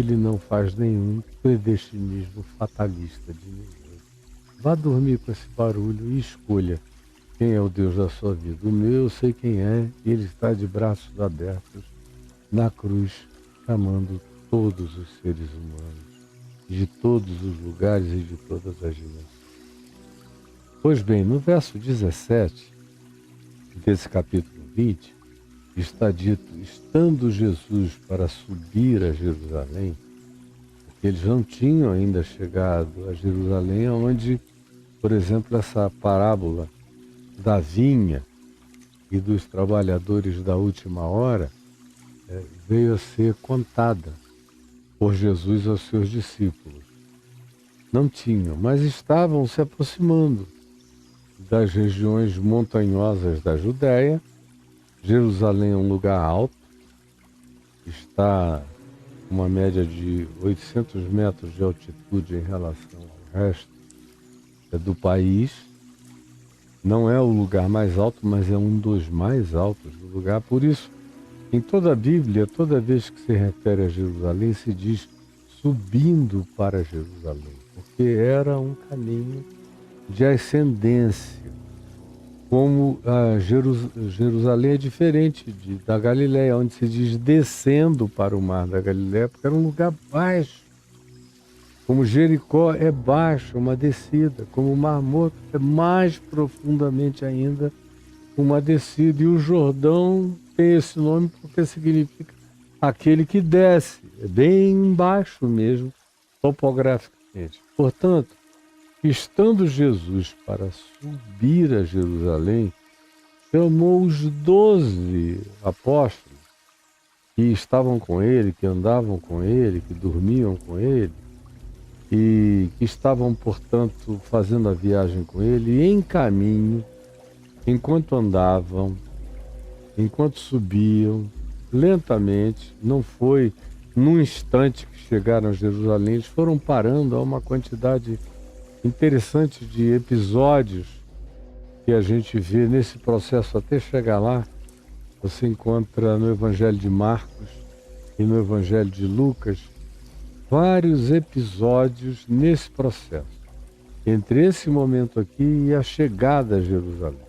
Ele não faz nenhum predestinismo fatalista de ninguém. Vá dormir com esse barulho e escolha quem é o Deus da sua vida. O meu eu sei quem é, e ele está de braços abertos na cruz, chamando todos os seres humanos, de todos os lugares e de todas as dimensões. Pois bem, no verso 17 desse capítulo 20, está dito, estando Jesus para subir a Jerusalém, porque eles não tinham ainda chegado a Jerusalém, onde, por exemplo, essa parábola da vinha e dos trabalhadores da última hora veio a ser contada por Jesus aos seus discípulos. Não tinham, mas estavam se aproximando das regiões montanhosas da Judéia. Jerusalém é um lugar alto, está uma média de 800 metros de altitude em relação ao resto do país. Não é o lugar mais alto, mas é um dos mais altos do lugar. Por isso, em toda a Bíblia, toda vez que se refere a Jerusalém, se diz subindo para Jerusalém, porque era um caminho de ascendência. Como Jerusalém é diferente da Galileia, onde se diz descendo para o mar da Galileia, porque era um lugar baixo. Como Jericó é baixo, uma descida. Como o Mar Morto é mais profundamente ainda uma descida. E o Jordão tem esse nome porque significa aquele que desce. É bem embaixo mesmo, topograficamente. Portanto, estando Jesus para subir a Jerusalém, chamou os 12 apóstolos que estavam com ele, que andavam com ele, que dormiam com ele, e que estavam, portanto, fazendo a viagem com ele, e em caminho, enquanto andavam, enquanto subiam, lentamente, não foi num instante que chegaram a Jerusalém, eles foram parando a uma quantidade interessante de episódios que a gente vê nesse processo até chegar lá. Você encontra no Evangelho de Marcos e no Evangelho de Lucas vários episódios nesse processo, entre esse momento aqui e a chegada a Jerusalém.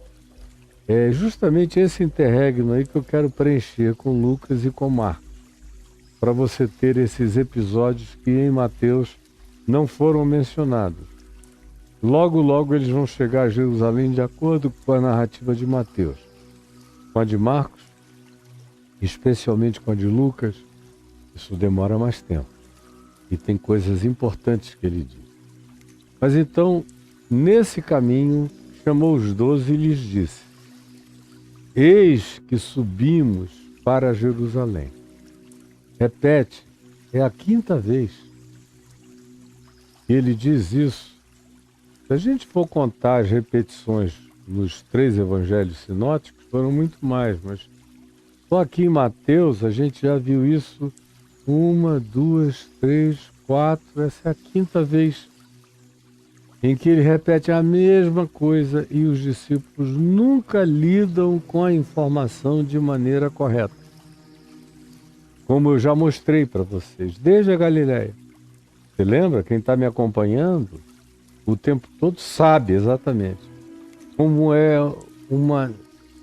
É justamente esse interregno aí que eu quero preencher com Lucas e com Marcos, para você ter esses episódios que em Mateus não foram mencionados. Logo, logo eles vão chegar a Jerusalém de acordo com a narrativa de Mateus. Com a de Marcos, especialmente com a de Lucas, isso demora mais tempo. E tem coisas importantes que ele diz. Mas então, nesse caminho, chamou os 12 e lhes disse: eis que subimos para Jerusalém. Repete, é a 5ª vez que ele diz isso. Se a gente for contar as repetições nos 3 evangelhos sinóticos, foram muito mais, mas só aqui em Mateus a gente já viu isso 1, 2, 3, 4, essa é a 5ª vez em que ele repete a mesma coisa e os discípulos nunca lidam com a informação de maneira correta. Como eu já mostrei para vocês, desde a Galileia. Você lembra? Quem está me acompanhando o tempo todo sabe exatamente como é uma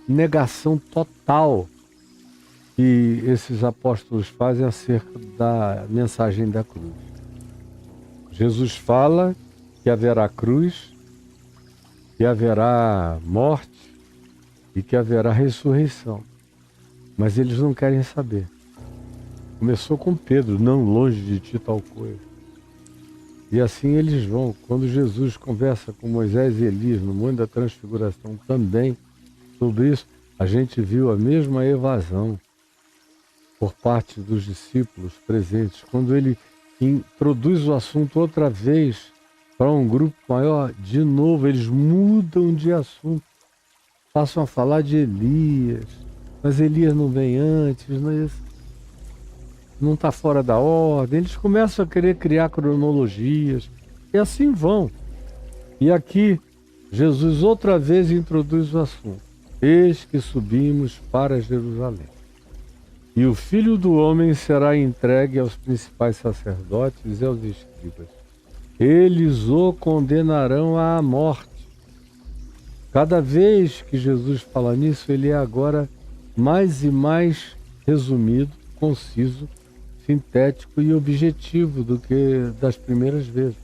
negação total que esses apóstolos fazem acerca da mensagem da cruz. Jesus fala que haverá cruz, que haverá morte e que haverá ressurreição, mas eles não querem saber. Começou com Pedro, não longe de ti tal coisa. E assim eles vão. Quando Jesus conversa com Moisés e Elias no Monte da Transfiguração também sobre isso, a gente viu a mesma evasão por parte dos discípulos presentes. Quando ele introduz o assunto outra vez para um grupo maior, de novo eles mudam de assunto. Passam a falar de Elias, mas Elias não vem antes, não está fora da ordem. Eles começam a querer criar cronologias e assim vão. E aqui Jesus outra vez introduz o assunto: eis que subimos para Jerusalém. E o Filho do Homem será entregue aos principais sacerdotes e aos escribas. Eles o condenarão à morte. Cada vez que Jesus fala nisso, ele é agora mais e mais resumido, conciso, sintético e objetivo do que das primeiras vezes.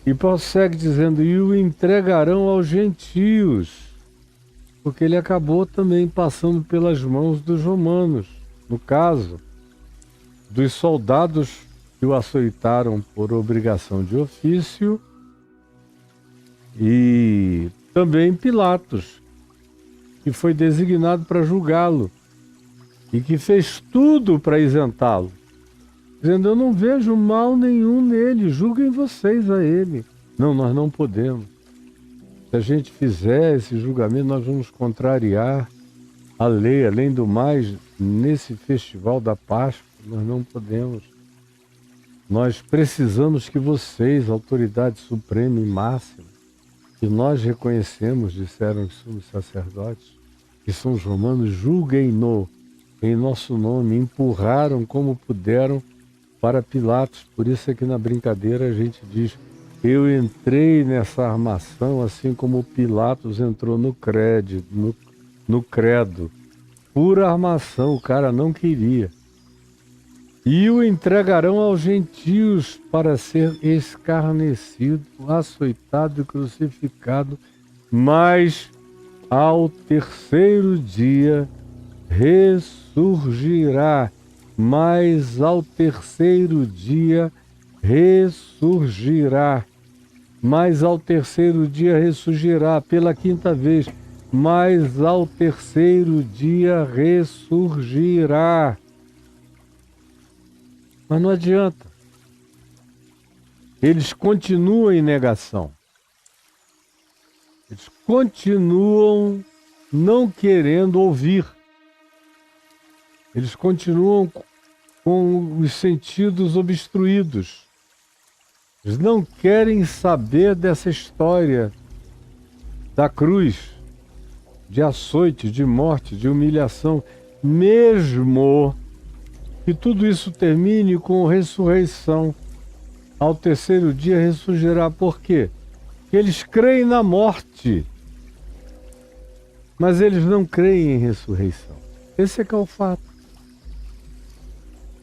E prossegue dizendo, e o entregarão aos gentios, porque ele acabou também passando pelas mãos dos romanos, no caso, dos soldados que o açoitaram por obrigação de ofício, e também Pilatos, que foi designado para julgá-lo e que fez tudo para isentá-lo, dizendo, eu não vejo mal nenhum nele, julguem vocês a ele. Não, nós não podemos. Se a gente fizer esse julgamento, nós vamos contrariar a lei. Além do mais, nesse festival da Páscoa, nós não podemos. Nós precisamos que vocês, autoridade suprema e máxima, que nós reconhecemos, disseram os sumos sacerdotes, que são os romanos, julguem-no em nosso nome, empurraram como puderam para Pilatos. Por isso é que na brincadeira a gente diz, eu entrei nessa armação assim como Pilatos entrou no credo. Pura armação, o cara não queria. E o entregarão aos gentios para ser escarnecido, açoitado e crucificado, mas ao terceiro dia ressurgirá. Mas ao terceiro dia ressurgirá. Mas ao terceiro dia ressurgirá pela quinta vez. Mas ao terceiro dia ressurgirá. Mas não adianta. Eles continuam em negação. Eles continuam não querendo ouvir. Eles continuam com os sentidos obstruídos. Eles não querem saber dessa história da cruz, de açoite, de morte, de humilhação, mesmo que tudo isso termine com ressurreição. Ao terceiro dia ressurgirá. Por quê? Porque eles creem na morte, mas eles não creem em ressurreição. Esse é que é o fato.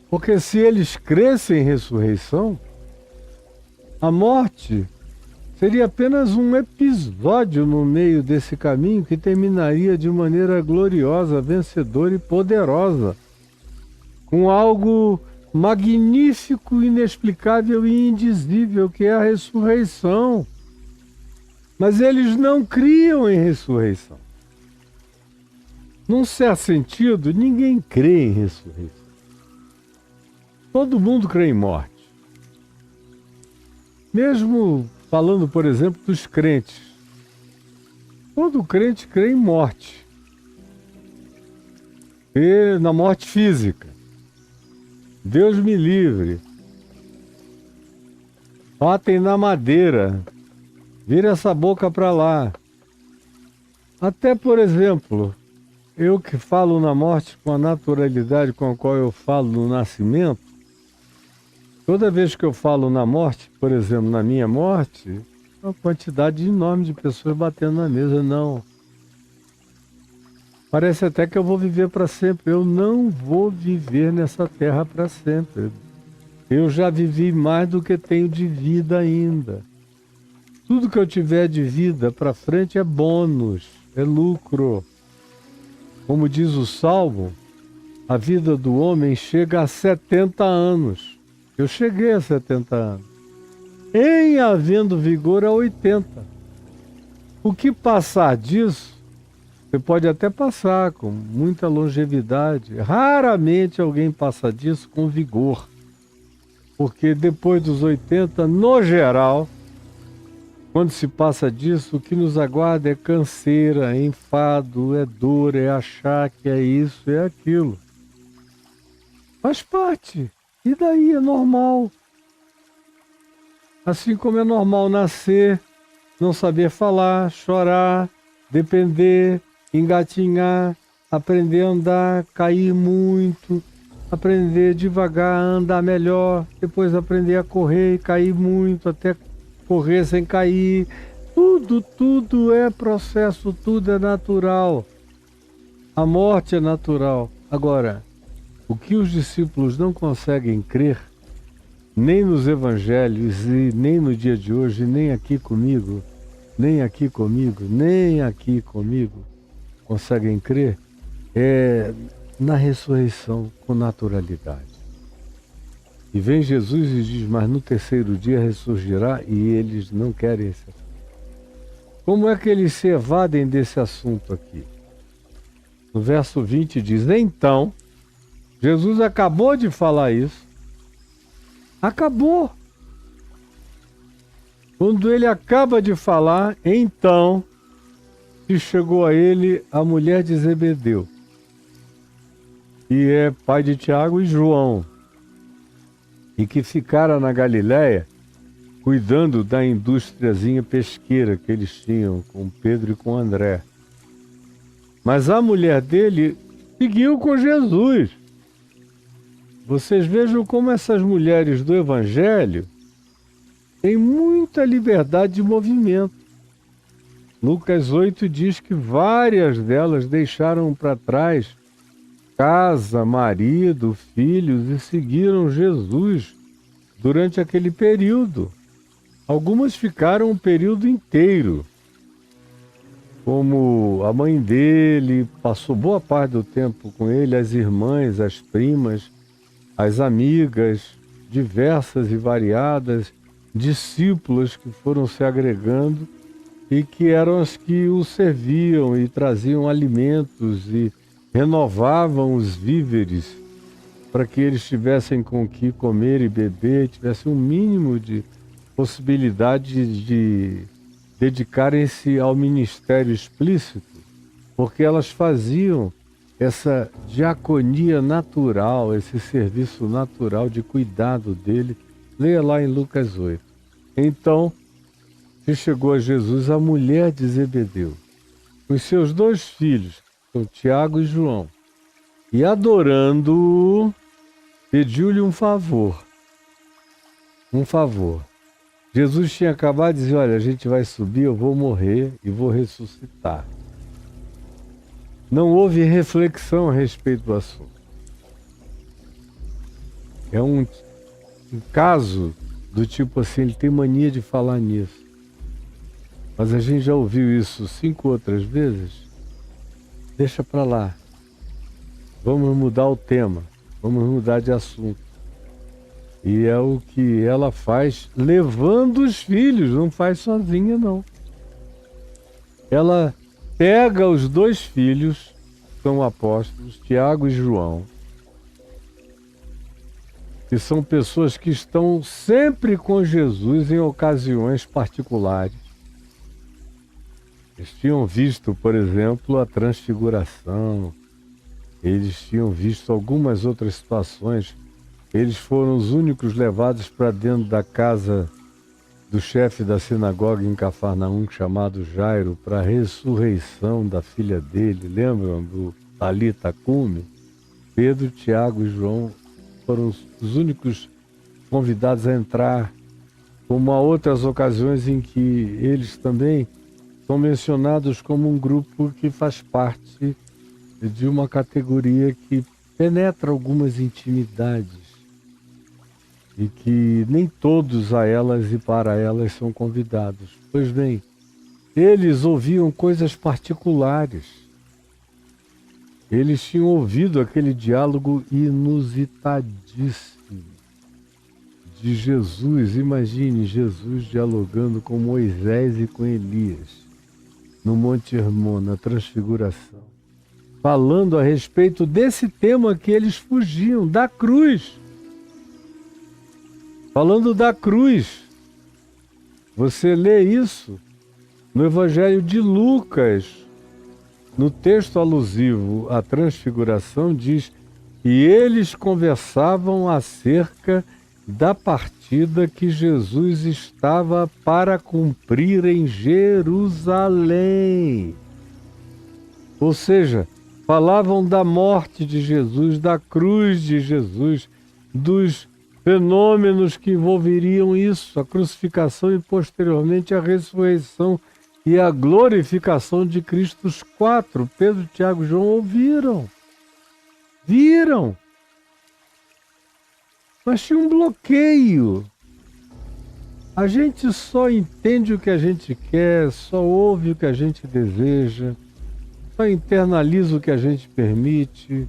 Porque se eles crescem em ressurreição, a morte seria apenas um episódio no meio desse caminho que terminaria de maneira gloriosa, vencedora e poderosa, com algo magnífico, inexplicável e indizível, que é a ressurreição. Mas eles não criam em ressurreição. Num certo sentido, ninguém crê em ressurreição. Todo mundo crê em morte. Mesmo falando, por exemplo, dos crentes. Todo crente crê em morte. E na morte física. Deus me livre. Batem na madeira. Vira essa boca para lá. Até, por exemplo, eu que falo na morte com a naturalidade com a qual eu falo no nascimento, toda vez que eu falo na morte, por exemplo, na minha morte, uma quantidade enorme de pessoas batendo na mesa. Não. Parece até que eu vou viver para sempre. Eu não vou viver nessa terra para sempre. Eu já vivi mais do que tenho de vida ainda. Tudo que eu tiver de vida para frente é bônus, é lucro. Como diz o Salmo, a vida do homem chega a 70 anos. Eu cheguei a 70 anos. Em havendo vigor a 80. O que passar disso, você pode até passar com muita longevidade. Raramente alguém passa disso com vigor. Porque depois dos 80, no geral, quando se passa disso, o que nos aguarda é canseira, é enfado, é dor, é achar que é isso, é aquilo. Faz parte. E daí é normal. Assim como é normal nascer, não saber falar, chorar, depender, engatinhar, aprender a andar, cair muito, aprender devagar a andar melhor, depois aprender a correr e cair muito, até correr sem cair. Tudo é processo, tudo é natural. A morte é natural. Agora, o que os discípulos não conseguem crer, nem nos evangelhos e nem no dia de hoje, nem aqui comigo, conseguem crer, é na ressurreição com naturalidade. E vem Jesus e diz, mas no terceiro dia ressurgirá, e eles não querem esse assunto. Como é que eles se evadem desse assunto aqui? No verso 20 diz, então, Jesus acabou de falar isso. Acabou. Quando ele acaba de falar, então, se chegou a ele a mulher de Zebedeu, que é pai de Tiago e João, e que ficara na Galiléia, cuidando da indústriazinha pesqueira que eles tinham com Pedro e com André. Mas a mulher dele seguiu com Jesus. Vocês vejam como essas mulheres do Evangelho têm muita liberdade de movimento. Lucas 8 diz que várias delas deixaram para trás casa, marido, filhos e seguiram Jesus durante aquele período. Algumas ficaram um período inteiro, como a mãe dele passou boa parte do tempo com ele, as irmãs, as primas, as amigas, diversas e variadas, discípulas que foram se agregando e que eram as que o serviam e traziam alimentos e renovavam os víveres para que eles tivessem com que comer e beber, tivessem um mínimo de possibilidade de dedicarem-se ao ministério explícito, porque elas faziam essa diaconia natural, esse serviço natural de cuidado dele. Leia lá em Lucas 8. Então, se chegou a Jesus a mulher de Zebedeu, com os seus 2 filhos, são Tiago e João, e adorando-o, pediu-lhe um favor. Jesus tinha acabado de dizer, olha, a gente vai subir, eu vou morrer e vou ressuscitar. Não houve reflexão a respeito do assunto. É um caso do tipo assim, ele tem mania de falar nisso. Mas a gente já ouviu isso 5 outras vezes. Deixa para lá. Vamos mudar o tema, vamos mudar de assunto. E é o que ela faz levando os filhos, não faz sozinha não. Ela pega os 2 filhos, são apóstolos, Tiago e João, que são pessoas que estão sempre com Jesus em ocasiões particulares. Eles tinham visto, por exemplo, a transfiguração, eles tinham visto algumas outras situações. Eles foram os únicos levados para dentro da casa do chefe da sinagoga em Cafarnaum, chamado Jairo, para a ressurreição da filha dele. Lembram do Talita Cume? Pedro, Tiago e João foram os únicos convidados a entrar, como há outras ocasiões em que eles também são mencionados como um grupo que faz parte de uma categoria que penetra algumas intimidades e que nem todos a elas e para elas são convidados. Pois bem, eles ouviam coisas particulares. Eles tinham ouvido aquele diálogo inusitadíssimo de Jesus. Imagine Jesus dialogando com Moisés e com Elias no Monte Hermon, na Transfiguração, falando a respeito desse tema que eles fugiam, da cruz. Falando da cruz. Você lê isso no Evangelho de Lucas, no texto alusivo à transfiguração, diz: e eles conversavam acerca da partida que Jesus estava para cumprir em Jerusalém. Ou seja, falavam da morte de Jesus, da cruz de Jesus, dos fenômenos que envolveriam isso, a crucificação e posteriormente a ressurreição e a glorificação de Cristo. Os quatro, Pedro, Tiago e João, ouviram, viram, mas tinha um bloqueio. A gente só entende o que a gente quer, só ouve o que a gente deseja, só internaliza o que a gente permite,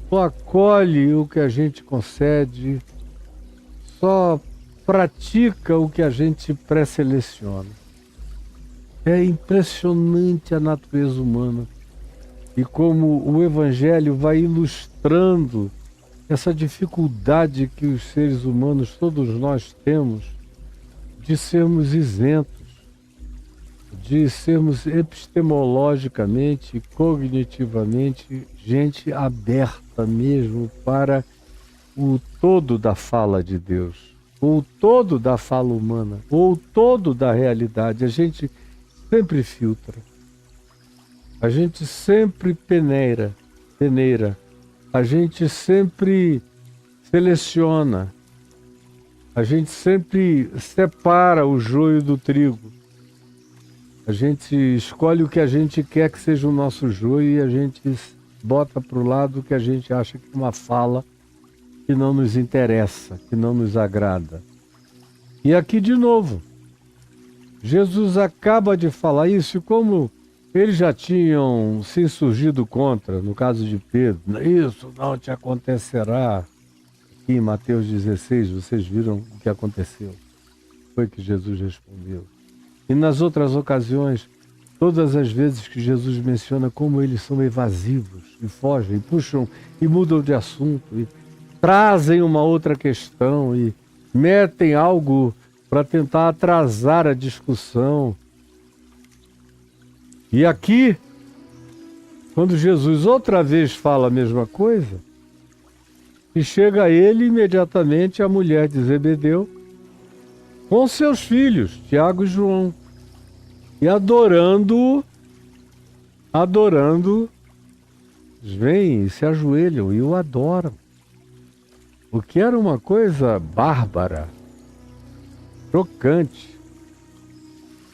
só acolhe o que a gente concede, só pratica o que a gente pré-seleciona. É impressionante a natureza humana e como o Evangelho vai ilustrando essa dificuldade que os seres humanos, todos nós temos, de sermos isentos, de sermos epistemologicamente, cognitivamente, gente aberta mesmo para o todo da fala de Deus, ou o todo da fala humana, ou o todo da realidade. A gente sempre filtra, a gente sempre peneira, a gente sempre seleciona, a gente sempre separa o joio do trigo. A gente escolhe o que a gente quer que seja o nosso joio e a gente bota para o lado o que a gente acha que é uma fala que não nos interessa, que não nos agrada. E aqui de novo, Jesus acaba de falar isso, e como eles já tinham se insurgido contra, no caso de Pedro, isso não te acontecerá. Aqui em Mateus 16, vocês viram o que aconteceu. Foi que Jesus respondeu. E nas outras ocasiões, todas as vezes que Jesus menciona como eles são evasivos, e fogem, e puxam, e mudam de assunto, e trazem uma outra questão, e metem algo para tentar atrasar a discussão. E aqui, quando Jesus outra vez fala a mesma coisa, e chega a ele imediatamente a mulher de Zebedeu, com seus filhos, Tiago e João, e adorando, eles vêm e se ajoelham e o adoram. O que era uma coisa bárbara, chocante,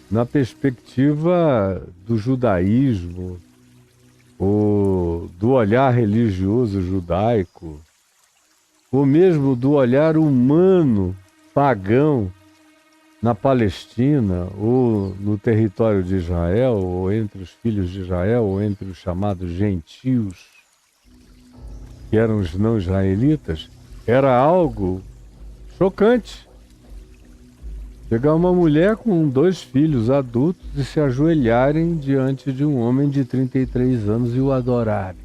na perspectiva do judaísmo, ou do olhar religioso judaico, ou mesmo do olhar humano, pagão, na Palestina, ou no território de Israel, ou entre os filhos de Israel, ou entre os chamados gentios, que eram os não israelitas, era algo chocante. Chegar uma mulher com 2 filhos adultos e se ajoelharem diante de um homem de 33 anos e o adorarem.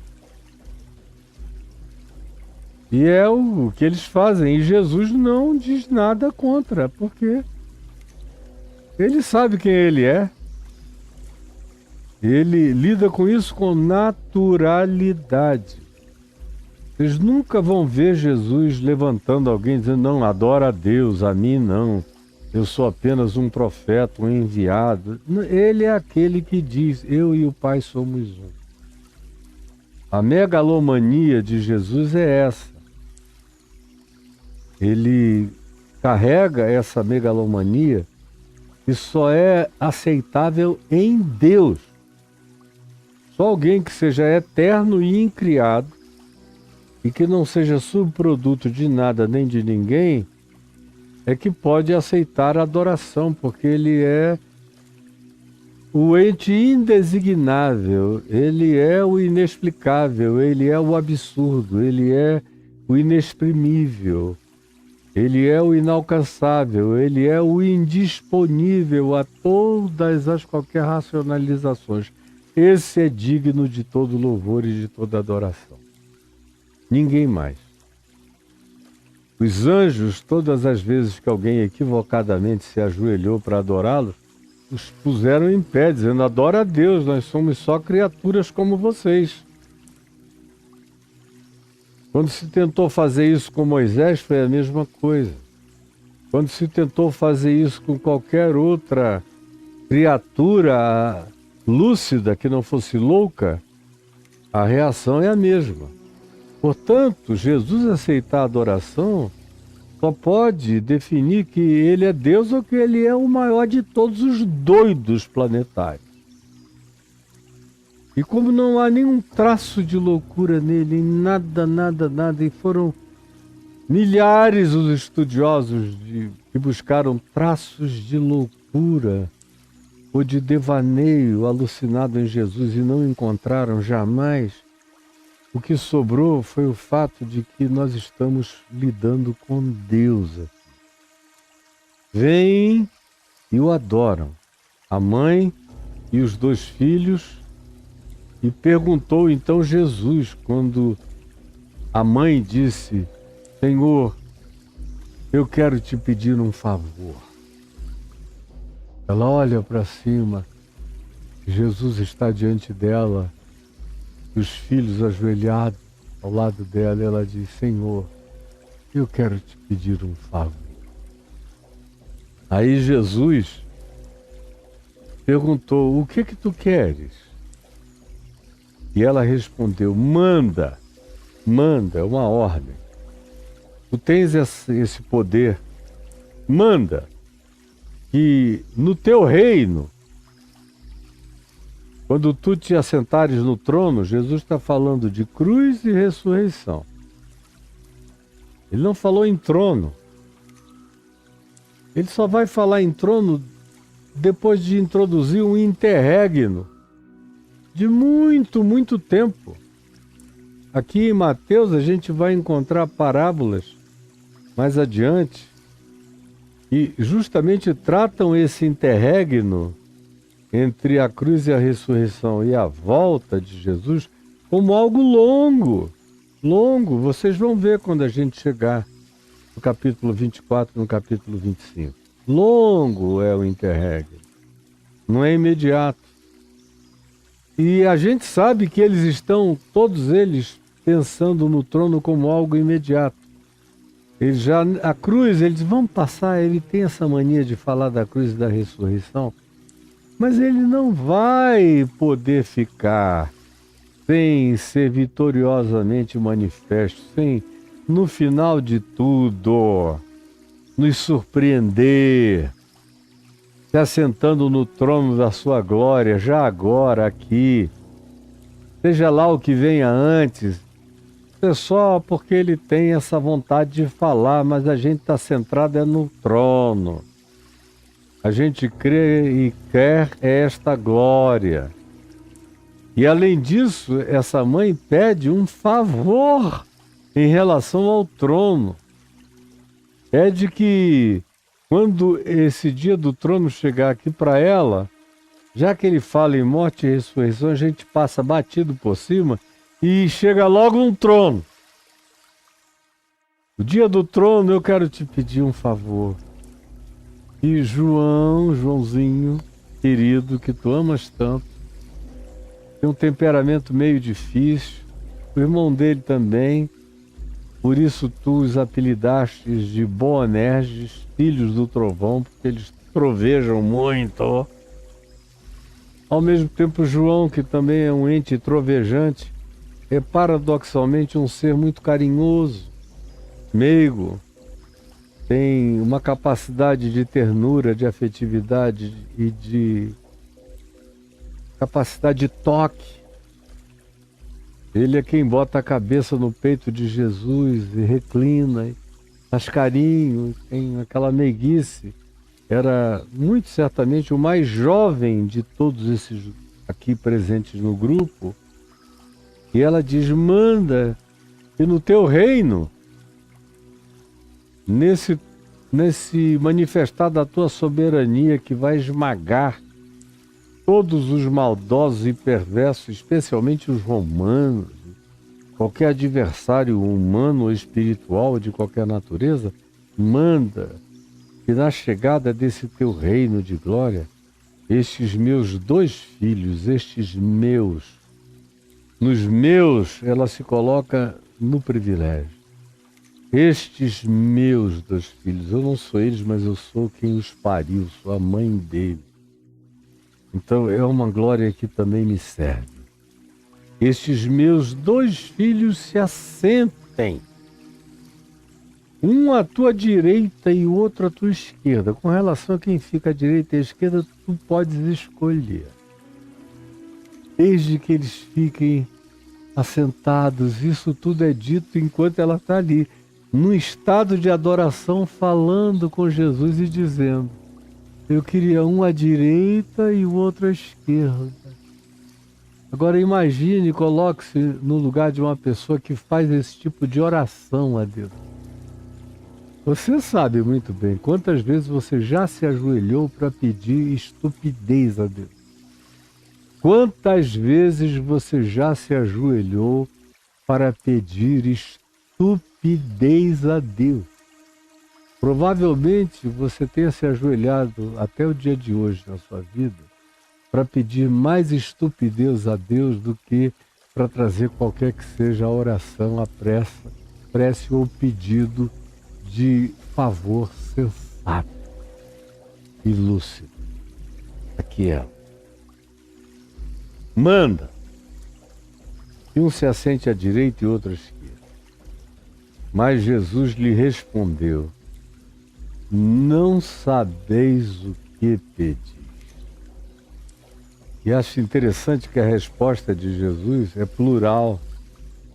E é o que eles fazem. E Jesus não diz nada contra, porque ele sabe quem ele é. Ele lida com isso com naturalidade. Vocês nunca vão ver Jesus levantando alguém dizendo, não, adora a Deus, a mim não. Eu sou apenas um profeta, um enviado. Ele é aquele que diz, eu e o Pai somos um. A megalomania de Jesus é essa. Ele carrega essa megalomania e só é aceitável em Deus. Só alguém que seja eterno e incriado e que não seja subproduto de nada nem de ninguém é que pode aceitar a adoração, porque ele é o ente indesignável, ele é o inexplicável, ele é o absurdo, ele é o inexprimível, ele é o inalcançável, ele é o indisponível a todas as qualquer racionalizações. Esse é digno de todo louvor e de toda adoração. Ninguém mais. Os anjos, todas as vezes que alguém equivocadamente se ajoelhou para adorá-los, os puseram em pé, dizendo, adora a Deus, nós somos só criaturas como vocês. Quando se tentou fazer isso com Moisés, foi a mesma coisa. Quando se tentou fazer isso com qualquer outra criatura lúcida que não fosse louca, a reação é a mesma. Portanto, Jesus aceitar a adoração só pode definir que ele é Deus ou que ele é o maior de todos os doidos planetários. E como não há nenhum traço de loucura nele, nada, e foram milhares os estudiosos que buscaram traços de loucura ou de devaneio alucinado em Jesus e não encontraram jamais, o que sobrou foi o fato de que nós estamos lidando com Deus aqui. Vêm e o adoram, a mãe e os 2 filhos, e perguntou então Jesus, quando a mãe disse: Senhor, eu quero te pedir um favor. Ela olha para cima, Jesus está diante dela, os filhos ajoelhados ao lado dela, ela diz: Senhor, eu quero te pedir um favor. Aí Jesus perguntou: o que tu queres? E ela respondeu: manda, é uma ordem. Tu tens esse poder, manda que no teu reino, quando tu te assentares no trono, Jesus está falando de cruz e ressurreição. Ele não falou em trono. Ele só vai falar em trono depois de introduzir um interregno de muito tempo. Aqui em Mateus a gente vai encontrar parábolas mais adiante que justamente tratam esse interregno entre a cruz e a ressurreição e a volta de Jesus como algo longo. Vocês vão ver quando a gente chegar no capítulo 24, no capítulo 25. Longo é o interregno, não é imediato. E a gente sabe que eles estão, todos eles, pensando no trono como algo imediato. A cruz, eles vão passar, ele tem essa mania de falar da cruz e da ressurreição, mas ele não vai poder ficar sem ser vitoriosamente manifesto, sem, no final de tudo, nos surpreender, se assentando no trono da sua glória, já agora aqui, seja lá o que venha antes, é só porque ele tem essa vontade de falar, mas a gente está centrado no trono. A gente crê e quer esta glória. E além disso, essa mãe pede um favor em relação ao trono. Pede que, quando esse dia do trono chegar aqui para ela, já que ele fala em morte e ressurreição, a gente passa batido por cima e chega logo no trono. O dia do trono, eu quero te pedir um favor. E Joãozinho, querido, que tu amas tanto, tem um temperamento meio difícil, o irmão dele também, por isso tu os apelidastes de Boanerges, filhos do trovão, porque eles trovejam muito. Ao mesmo tempo, João, que também é um ente trovejante, é paradoxalmente um ser muito carinhoso, meigo, tem uma capacidade de ternura, de afetividade e de capacidade de toque. Ele é quem bota a cabeça no peito de Jesus e reclina, e faz carinho, tem aquela meiguice. Era muito certamente o mais jovem de todos esses aqui presentes no grupo. E ela diz: manda que no teu reino, nesse manifestar da tua soberania que vai esmagar todos os maldosos e perversos, especialmente os romanos, qualquer adversário humano ou espiritual de qualquer natureza, manda que na chegada desse teu reino de glória, estes meus 2 filhos, nos meus, ela se coloca no privilégio. Estes meus 2 filhos, eu não sou eles, mas eu sou quem os pariu, sou a mãe deles. Então é uma glória que também me serve. estes meus 2 filhos se assentem, um à tua direita e o outro à tua esquerda. Com relação a quem fica à direita e à esquerda, tu podes escolher, desde que eles fiquem assentados. Isso tudo é dito enquanto ela está ali, num estado de adoração, falando com Jesus e dizendo: eu queria um à direita e o outro à esquerda. Agora imagine, coloque-se no lugar de uma pessoa que faz esse tipo de oração a Deus. Você sabe muito bem quantas vezes você já se ajoelhou para pedir estupidez a Deus. Quantas vezes você já se ajoelhou para pedir estupidez a Deus? Provavelmente você tenha se ajoelhado até o dia de hoje na sua vida para pedir mais estupidez a Deus do que para trazer qualquer que seja a oração, a prece ou pedido de favor sensato e lúcido. Aqui é. Manda que um se assente à direita e outro à esquerda. Mas Jesus lhe respondeu: não sabeis o que pedis. E acho interessante que a resposta de Jesus é plural,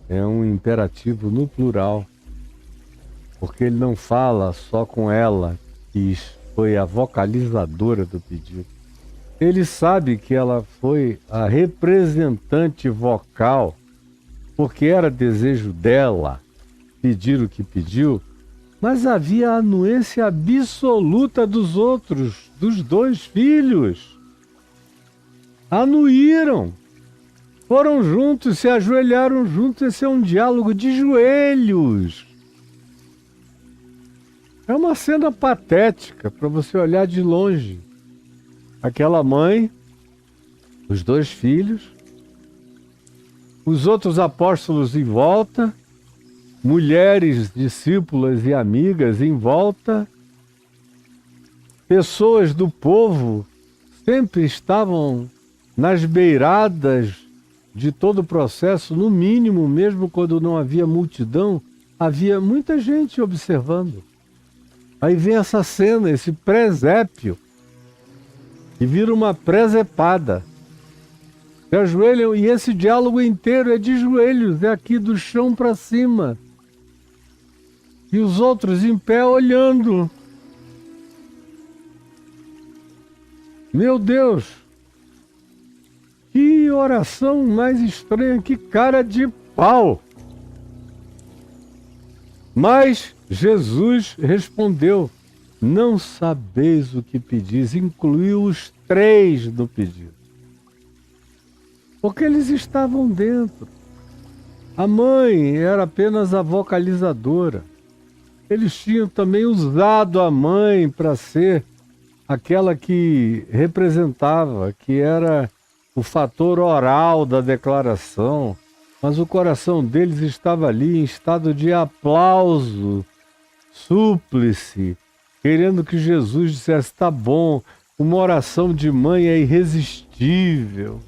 é um imperativo no plural, porque ele não fala só com ela, que foi a vocalizadora do pedido. Ele sabe que ela foi a representante vocal, porque era desejo dela pedir o que pediu, mas havia a anuência absoluta dos outros, dos 2 filhos. Anuíram, foram juntos, se ajoelharam juntos. Esse é um diálogo de joelhos. É uma cena patética para você olhar de longe. Aquela mãe, os 2 filhos, os outros apóstolos em volta, mulheres, discípulas e amigas em volta, pessoas do povo sempre estavam nas beiradas de todo o processo, no mínimo, mesmo quando não havia multidão, havia muita gente observando. Aí vem essa cena, esse presépio, que vira uma presepada. Se ajoelham, e esse diálogo inteiro é de joelhos, é aqui do chão para cima. E os outros em pé olhando. Meu Deus! Que oração mais estranha, que cara de pau! Mas Jesus respondeu: não sabeis o que pedis. Incluiu os 3 no pedido, porque eles estavam dentro. A mãe era apenas a vocalizadora. Eles tinham também usado a mãe para ser aquela que representava, que era o fator oral da declaração, mas o coração deles estava ali em estado de aplauso, súplice, querendo que Jesus dissesse: tá bom, uma oração de mãe é irresistível.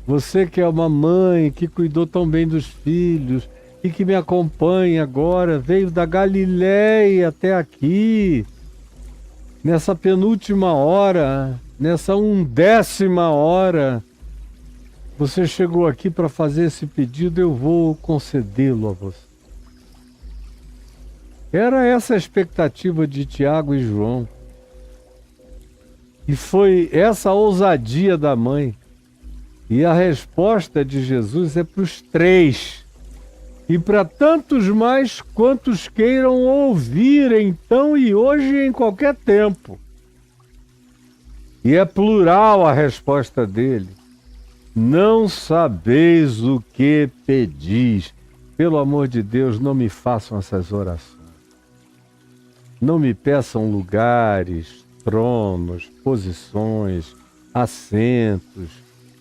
Você que é uma mãe que cuidou tão bem dos filhos e que me acompanha agora, veio da Galileia até aqui, nessa penúltima hora, nessa 1ª hora, você chegou aqui para fazer esse pedido, eu vou concedê-lo a você. Era essa a expectativa de Tiago e João. E foi essa a ousadia da mãe. E a resposta de Jesus é para os 3. E para tantos mais quantos queiram ouvir então e hoje e em qualquer tempo. E é plural a resposta dele. Não sabeis o que pedis. Pelo amor de Deus, não me façam essas orações. Não me peçam lugares, tronos, posições, assentos,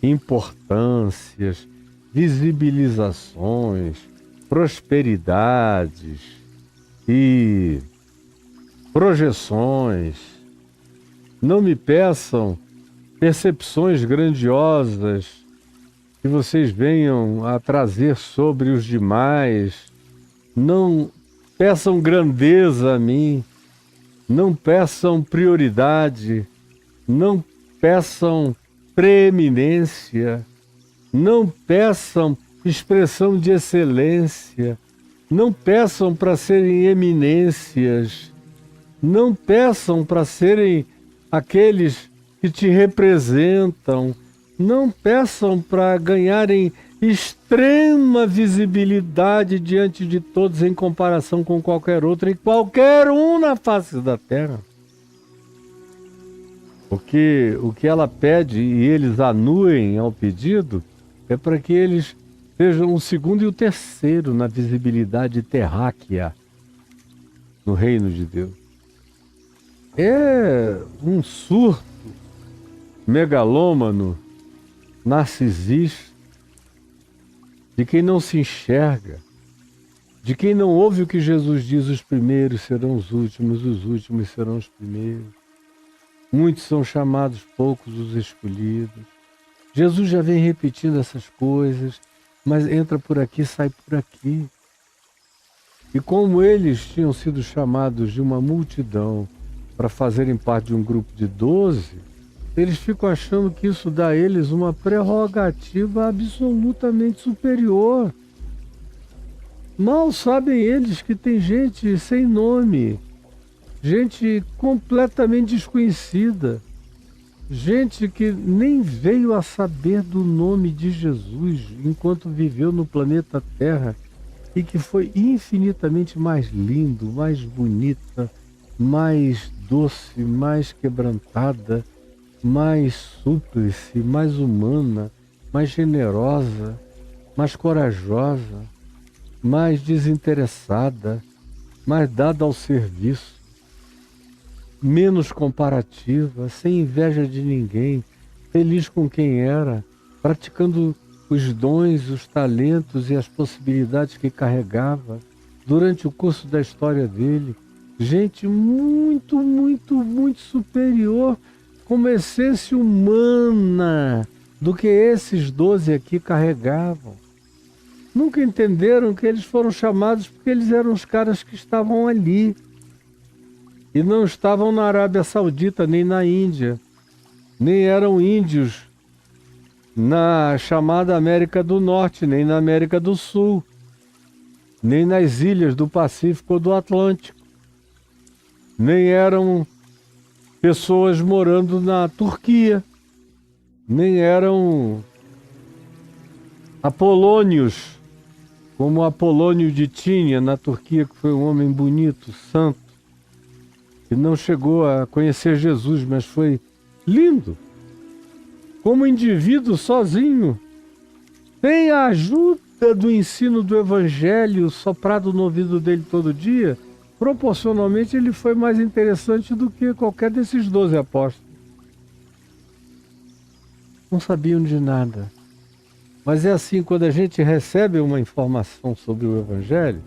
importâncias, visibilizações, prosperidades e projeções. Não me peçam percepções grandiosas, que vocês venham a trazer sobre os demais. Não peçam grandeza a mim, não peçam prioridade, não peçam preeminência, não peçam expressão de excelência, não peçam para serem eminências, não peçam para serem aqueles que te representam, não peçam para ganharem extrema visibilidade diante de todos em comparação com qualquer outro e qualquer um na face da terra. Porque o que ela pede e eles anuem ao pedido é para que eles sejam o segundo e o terceiro na visibilidade terráquea no reino de Deus. É um surto megalômano, narcisista, de quem não se enxerga, de quem não ouve o que Jesus diz: os primeiros serão os últimos serão os primeiros. Muitos são chamados, poucos os escolhidos. Jesus já vem repetindo essas coisas, mas entra por aqui, sai por aqui. E como eles tinham sido chamados de uma multidão para fazerem parte de um grupo de 12, eles ficam achando que isso dá a eles uma prerrogativa absolutamente superior. Mal sabem eles que tem gente sem nome, gente completamente desconhecida, gente que nem veio a saber do nome de Jesus enquanto viveu no planeta Terra e que foi infinitamente mais lindo, mais bonita, mais doce, mais quebrantada, mais súplice, mais humana, mais generosa, mais corajosa, mais desinteressada, mais dada ao serviço, menos comparativa, sem inveja de ninguém, feliz com quem era, praticando os dons, os talentos e as possibilidades que carregava durante o curso da história dele. Gente muito, muito, muito superior, com uma essência humana do que esses 12 aqui carregavam. Nunca entenderam que eles foram chamados porque eles eram os caras que estavam ali. E não estavam na Arábia Saudita, nem na Índia. Nem eram índios na chamada América do Norte, nem na América do Sul. Nem nas ilhas do Pacífico ou do Atlântico. Nem eram pessoas morando na Turquia. Nem eram apolônios, como Apolônio de Tínia, na Turquia, que foi um homem bonito, santo, que não chegou a conhecer Jesus, mas foi lindo. Como indivíduo sozinho, sem a ajuda do ensino do Evangelho soprado no ouvido dele todo dia, proporcionalmente ele foi mais interessante do que qualquer desses 12 apóstolos. Não sabiam de nada. Mas é assim, quando a gente recebe uma informação sobre o Evangelho,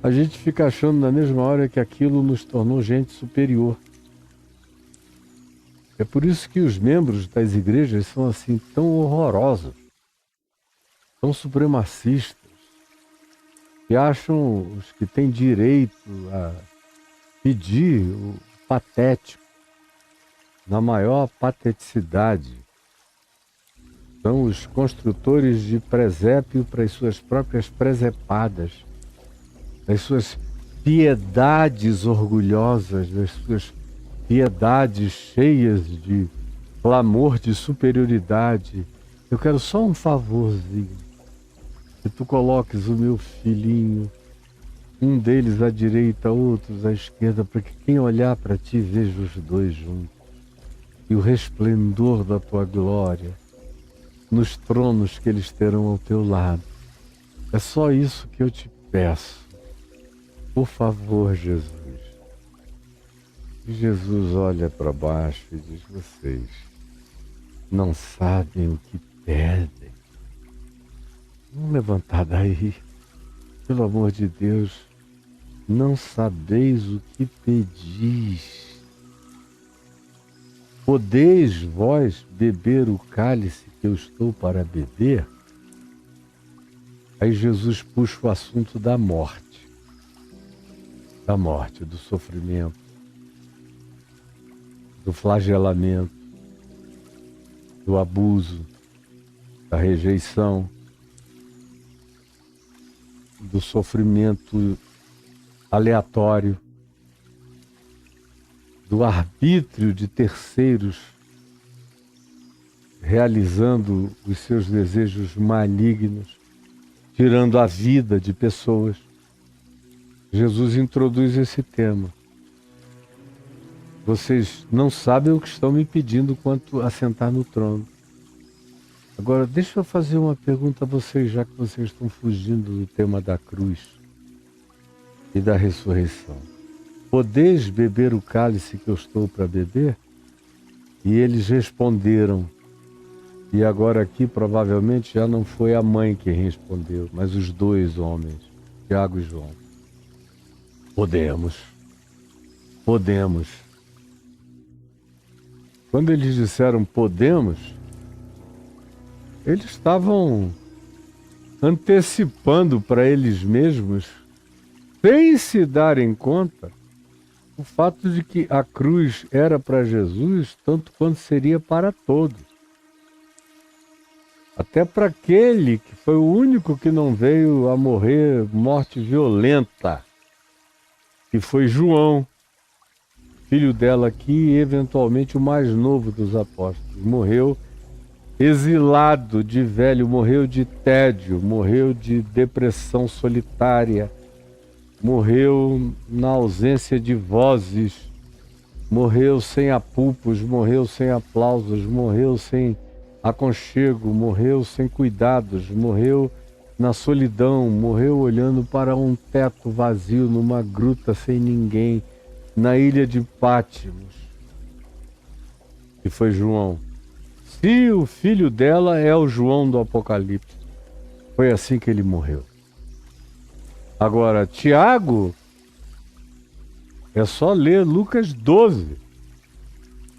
a gente fica achando na mesma hora que aquilo nos tornou gente superior. É por isso que os membros das igrejas são assim tão horrorosos, tão supremacistas, que acham os que têm direito a pedir o patético, na maior pateticidade. São os construtores de presépio para as suas próprias presepadas, das suas piedades orgulhosas, das suas piedades cheias de clamor de superioridade. Eu quero só um favorzinho, que tu coloques o meu filhinho, um deles à direita, outros à esquerda, para que quem olhar para ti veja os dois juntos, e o resplendor da tua glória nos tronos que eles terão ao teu lado. É só isso que eu te peço. Por favor, Jesus. E Jesus olha para baixo e diz: vocês não sabem o que pedem. Vamos levantar daí. Pelo amor de Deus, não sabeis o que pedis. podeis vós beber o cálice que eu estou para beber? Aí Jesus puxa o assunto da morte, do sofrimento, do flagelamento, do abuso, da rejeição, do sofrimento aleatório, do arbítrio de terceiros realizando os seus desejos malignos, tirando a vida de pessoas. Jesus introduz esse tema. Vocês não sabem o que estão me pedindo quanto a sentar no trono. Agora, deixa eu fazer uma pergunta a vocês, já que vocês estão fugindo do tema da cruz e da ressurreição. Podeis beber o cálice que eu estou para beber? E eles responderam. E agora aqui provavelmente já não foi a mãe que respondeu, mas os dois homens, Tiago e João. Podemos. Podemos. Quando eles disseram podemos, eles estavam antecipando para eles mesmos, sem se darem conta, o fato de que a cruz era para Jesus tanto quanto seria para todos. Até para aquele que foi o único que não veio a morrer morte violenta, que foi João, filho dela aqui e eventualmente o mais novo dos apóstolos. Morreu exilado de velho, morreu de tédio, morreu de depressão solitária, morreu na ausência de vozes, morreu sem apupos, morreu sem aplausos, morreu sem aconchego, morreu sem cuidados, morreu na solidão, morreu olhando para um teto vazio numa gruta sem ninguém, na ilha de Pátimos. E foi João. Se o filho dela é o João do Apocalipse, foi assim que ele morreu. Agora, Tiago, é só ler Lucas 12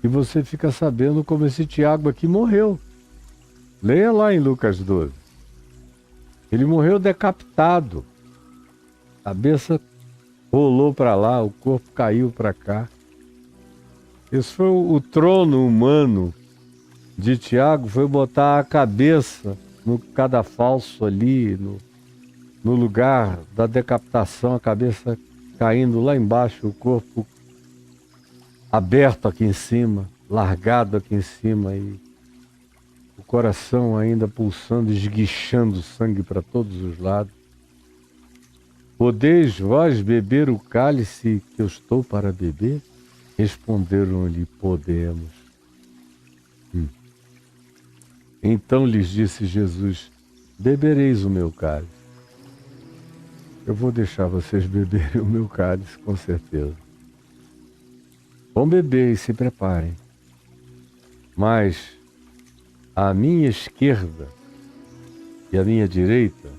e você fica sabendo como esse Tiago aqui morreu. Leia lá em Lucas 12. Ele morreu decapitado. A cabeça rolou para lá, o corpo caiu para cá. Esse foi o trono humano de Tiago, foi botar a cabeça no cadafalso ali, no lugar da decapitação, a cabeça caindo lá embaixo, o corpo aberto aqui em cima, largado aqui em cima e o coração ainda pulsando, esguichando sangue para todos os lados. Podeis vós beber o cálice que eu estou para beber? Responderam-lhe, podemos. Então lhes disse Jesus, bebereis o meu cálice. Eu vou deixar vocês beberem o meu cálice, com certeza. Vão beber e se preparem. Mas à minha esquerda e à minha direita,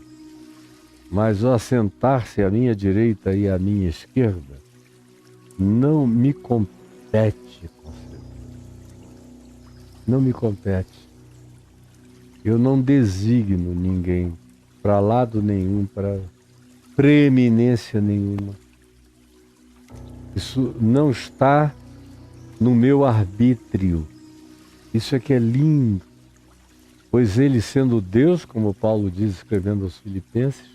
mas ao assentar-se à minha direita e à minha esquerda, não me compete, não me compete. Eu não designo ninguém para lado nenhum, para preeminência nenhuma. Isso não está no meu arbítrio. Isso é que é lindo. Pois ele, sendo Deus, como Paulo diz escrevendo aos Filipenses,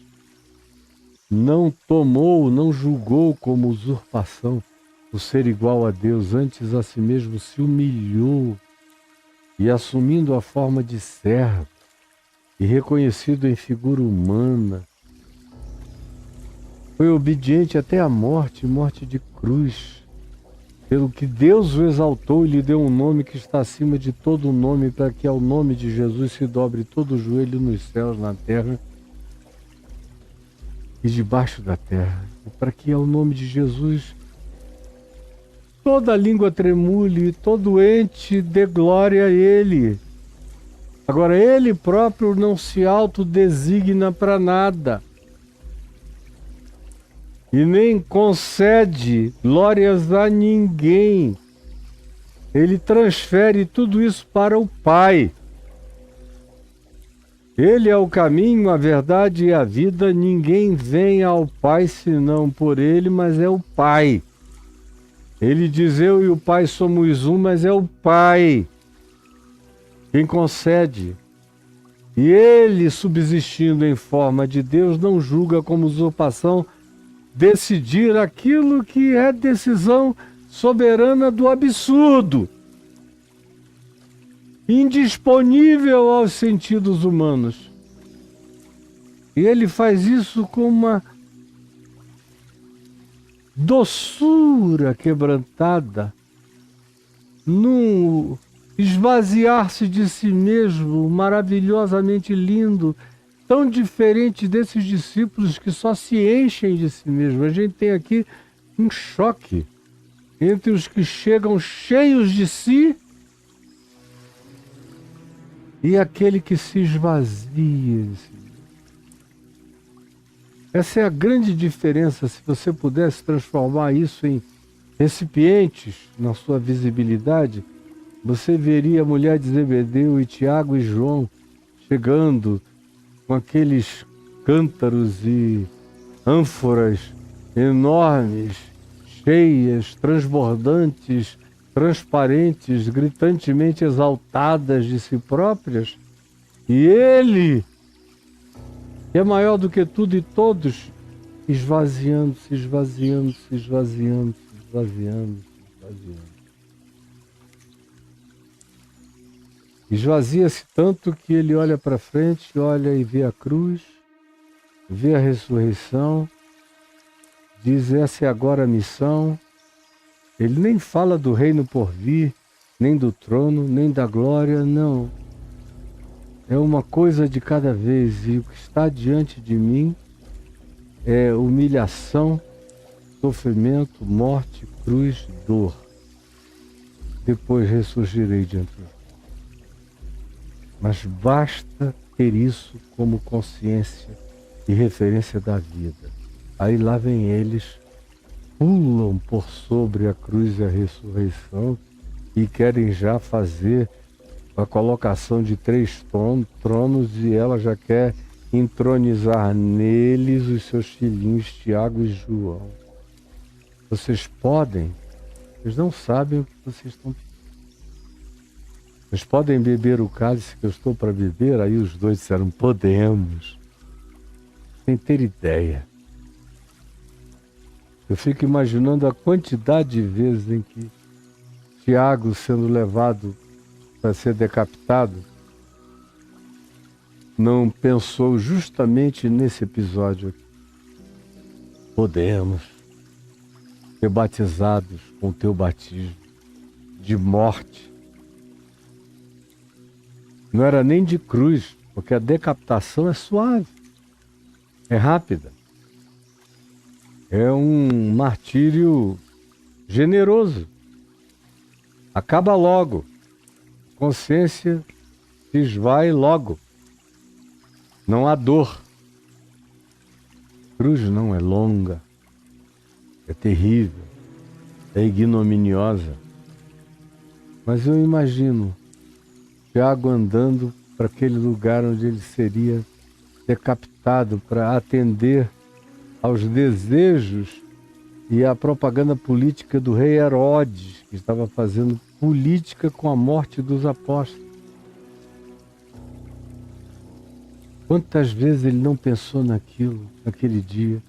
não tomou, não julgou como usurpação o ser igual a Deus, antes a si mesmo se humilhou e assumindo a forma de servo e reconhecido em figura humana, foi obediente até a morte, morte de cruz, pelo que Deus o exaltou e lhe deu um nome que está acima de todo nome, para que ao nome de Jesus se dobre todo o joelho nos céus, na terra e debaixo da terra, e para que ao nome de Jesus toda língua tremule, todo ente dê glória a Ele. Agora, Ele próprio não se autodesigna para nada e nem concede glórias a ninguém. Ele transfere tudo isso para o Pai. Ele é o caminho, a verdade e a vida. Ninguém vem ao Pai senão por Ele, mas é o Pai. Ele diz: eu e o Pai somos um, mas é o Pai quem concede. E Ele, subsistindo em forma de Deus, não julga como usurpação decidir aquilo que é decisão soberana do absurdo, indisponível aos sentidos humanos. E Ele faz isso com uma doçura quebrantada, num esvaziar-se de si mesmo maravilhosamente lindo, tão diferente desses discípulos que só se enchem de si mesmo. A gente tem aqui um choque entre os que chegam cheios de si e aquele que se esvazia de si. Essa é a grande diferença. Se você pudesse transformar isso em recipientes na sua visibilidade, você veria a mulher de Zebedeu e Tiago e João chegando com aqueles cântaros e ânforas enormes, cheias, transbordantes, transparentes, gritantemente exaltadas de si próprias. E Ele, que é maior do que tudo e todos, esvaziando-se, esvaziando-se, esvaziando-se, esvaziando-se, esvaziando. Esvazia-se tanto que Ele olha para frente, olha e vê a cruz, vê a ressurreição, diz: essa é agora a missão. Ele nem fala do reino por vir, nem do trono, nem da glória, não. É uma coisa de cada vez, e o que está diante de mim é humilhação, sofrimento, morte, cruz, dor. Depois ressurgirei diante dos mortos. Mas basta ter isso como consciência e referência da vida. Aí lá vem eles, pulam por sobre a cruz e a ressurreição e querem já fazer a colocação de 3 tronos, e ela já quer entronizar neles os seus filhinhos Tiago e João. Vocês podem, vocês não sabem o que vocês estão pedindo. Vocês podem beber o cálice que eu estou para beber? Aí os dois disseram: podemos. Sem ter ideia. Eu fico imaginando a quantidade de vezes em que Tiago, sendo levado para ser decapitado, não pensou justamente nesse episódio aqui. Podemos ser batizados com o teu batismo de morte. Não era nem de cruz, porque a decapitação é suave, é rápida. É um martírio generoso. Acaba logo. Consciência se esvai logo. Não há dor. Cruz não é longa, é terrível, é ignominiosa. Mas eu imagino Tiago andando para aquele lugar onde ele seria decapitado para atender aos desejos e à propaganda política do rei Herodes, que estava fazendo política com a morte dos apóstolos. Quantas vezes ele não pensou naquilo, naquele dia,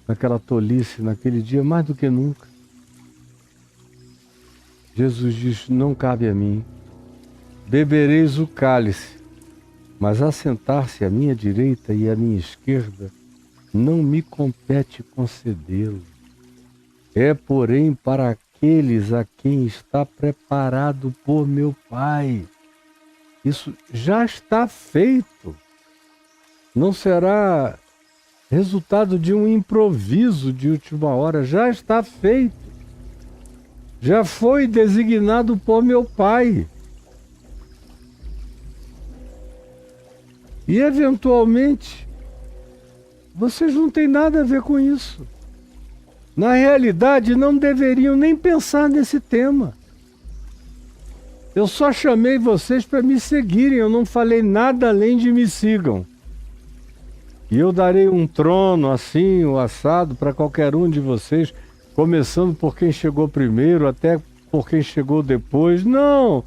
naquela tolice, naquele dia, mais do que nunca. Jesus diz: não cabe a mim. Bebereis o cálice, mas assentar-se à minha direita e à minha esquerda não me compete concedê-lo. É, porém, para aqueles a quem está preparado por meu Pai. Isso já está feito. Não será resultado de um improviso de última hora. Já está feito. Já foi designado por meu Pai. E, eventualmente, vocês não têm nada a ver com isso. Na realidade, não deveriam nem pensar nesse tema. Eu só chamei vocês para me seguirem, eu não falei nada além de me sigam. E eu darei um trono assim, o assado, para qualquer um de vocês, começando por quem chegou primeiro, até por quem chegou depois. Não!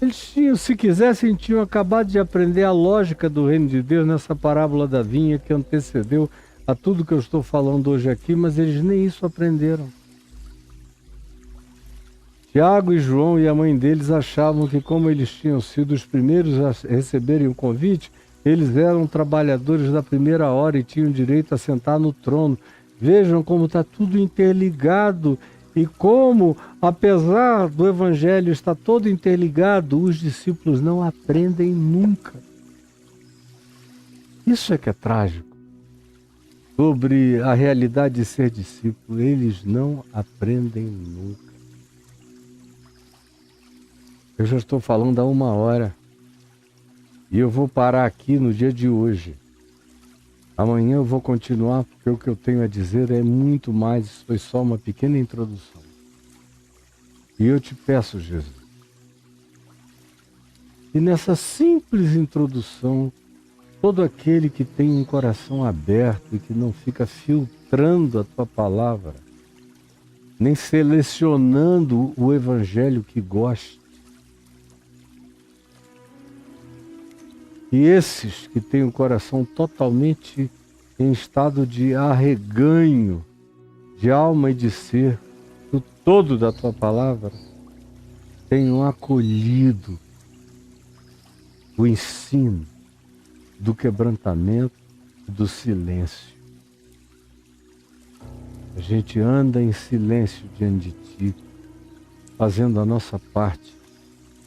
Eles tinham, se quisessem, tinham acabado de aprender a lógica do reino de Deus nessa parábola da vinha que antecedeu a tudo que eu estou falando hoje aqui, mas eles nem isso aprenderam. Tiago e João e a mãe deles achavam que, como eles tinham sido os primeiros a receberem o convite, eles eram trabalhadores da primeira hora e tinham direito a sentar no trono. Vejam como está tudo interligado e como, apesar do evangelho estar todo interligado, os discípulos não aprendem nunca. Isso é que é trágico. Sobre a realidade de ser discípulo, eles não aprendem nunca. Eu já estou falando há 1 hora. E eu vou parar aqui no dia de hoje. Amanhã eu vou continuar, porque o que eu tenho a dizer é muito mais. Isso foi só uma pequena introdução. E eu te peço, Jesus, e nessa simples introdução, todo aquele que tem um coração aberto e que não fica filtrando a tua palavra, nem selecionando o evangelho que gosta, e esses que têm o coração totalmente em estado de arreganho, de alma e de ser, do todo da tua palavra, tenham acolhido o ensino do quebrantamento e do silêncio. A gente anda em silêncio diante de ti, fazendo a nossa parte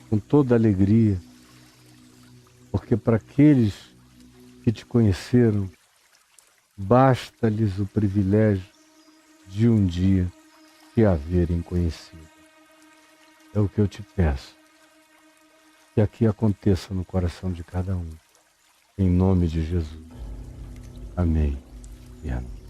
com toda alegria, porque para aqueles que te conheceram, basta-lhes o privilégio de um dia te haverem conhecido. É o que eu te peço, que aqui aconteça no coração de cada um, em nome de Jesus. Amém e amém.